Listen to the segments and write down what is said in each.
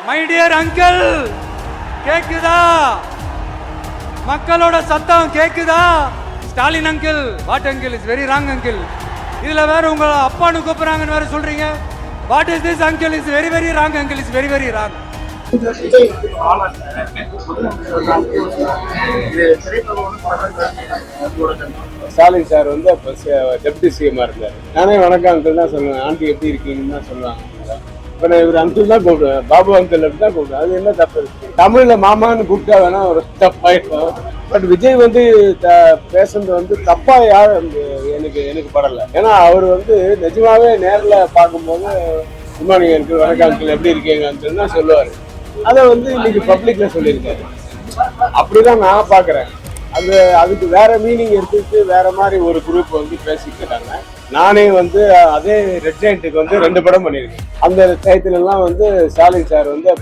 My dear uncle, கேக்குதா? மக்களோட சத்தம் கேக்குதா? Stalin uncle, what uncle is very wrong uncle. இதுல வேற உங்க அப்பான்னு கூப்பிடுறாங்கன்னு வேற சொல்றீங்க. What is this uncle is very very wrong uncle is very very wrong. Stalin sir வந்து அப்போ டெப்டி சிஎம்மா இருந்தார். நானே வணக்கம் அங்கிள் தான் சொல்லுவேன், ஆண்டி எப்படி இருக்கீங்கன்னு தான் சொல்லுவாங்க. இப்போ நான் இவர் அங்கிள் தான் கூப்பிடுவேன், பாபு அங்கிள் தான் கூப்பிடுவேன். அது என்ன தப்பு இருக்கு? தமிழ்ல மாமான்னு கூப்பிட்டா வேணா ஒரு தப்பாயிடும். பட் விஜய் வந்து பேசுறது வந்து தப்பா யாரும் எனக்கு படலை. ஏன்னா அவர் வந்து நிஜமாவே நேரில் பார்க்கும்போது குட் மார்னிங் அங்கிள், வணக்கம் அங்கிள், எப்படி இருக்கீங்க அங்கிள் தான் சொல்லுவார். அதை வந்து இன்னைக்கு பப்ளிக்ல சொல்லியிருக்காரு. அப்படிதான் நான் பாக்குறேன். அதுக்கு வேற மீனிங் எடுத்துட்டு வேற மாதிரி ஒரு குரூப் வந்து பேசிட்டு இருக்காங்க. நானே வந்து அதே ரெட் ஜெயண்ட்டுக்கு வந்து 2 படம் பண்ணியிருக்கேன். அந்த டயத்துல எல்லாம் வந்து ஸ்டாலின் சார் வந்து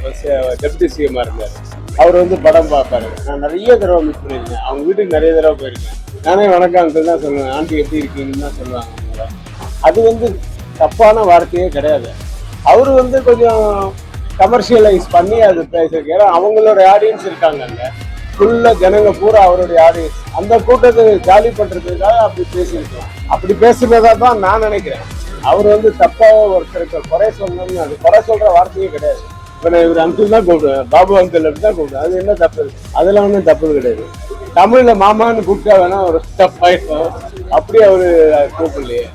டெப்டி சிஎம்மா இருந்தார். அவர் வந்து படம் பார்ப்பாரு. நான் நிறைய தடவை மிஸ் பண்ணியிருக்கேன். அவங்க வீட்டுக்கு நிறைய தடவை போயிருக்கேன். நானே வணக்கம் அங்கிள் தான் சொல்லுவேன், ஆண்டி எப்படி இருக்கீங்கன்னு தான் சொல்லுவாங்க. அது வந்து தப்பான வார்த்தையே கிடையாது. அவரு வந்து கொஞ்சம் கமர்ஷியலைஸ் பண்ணி அது பேசிருக்கு. ஏன்னா அவங்களோட ஆடியன்ஸ் இருக்காங்க அங்க, ஃபுல்லா ஜனங்க பூரா அவருடைய ஆடியன்ஸ். அந்த கூட்டத்தை ஜாலி பண்றதுக்காக அப்படி பேசியிருக்கலாம். அப்படி பேசுறதா தான் நான் நினைக்கிறேன். அவர் வந்து தப்பாக ஒருத்தருக்கு குறை சொல்லணும்னு, அது குறை சொல்ற வார்த்தையே கிடையாது. இப்போ நான் இவர் அங்கிள் தான் கூப்பிடுவேன், பாபு அங்கிள் அப்படி தான் கூப்பிடுவேன். அது என்ன தப்பு இருக்கு? அதெல்லாம் ஒன்றும் தப்பு கிடையாது. தமிழ்ல மாமான்னு கூப்பிட்டா வேணா ஒரு தப்பாயிடும். அப்படி அவரு கூப்பிடலையே.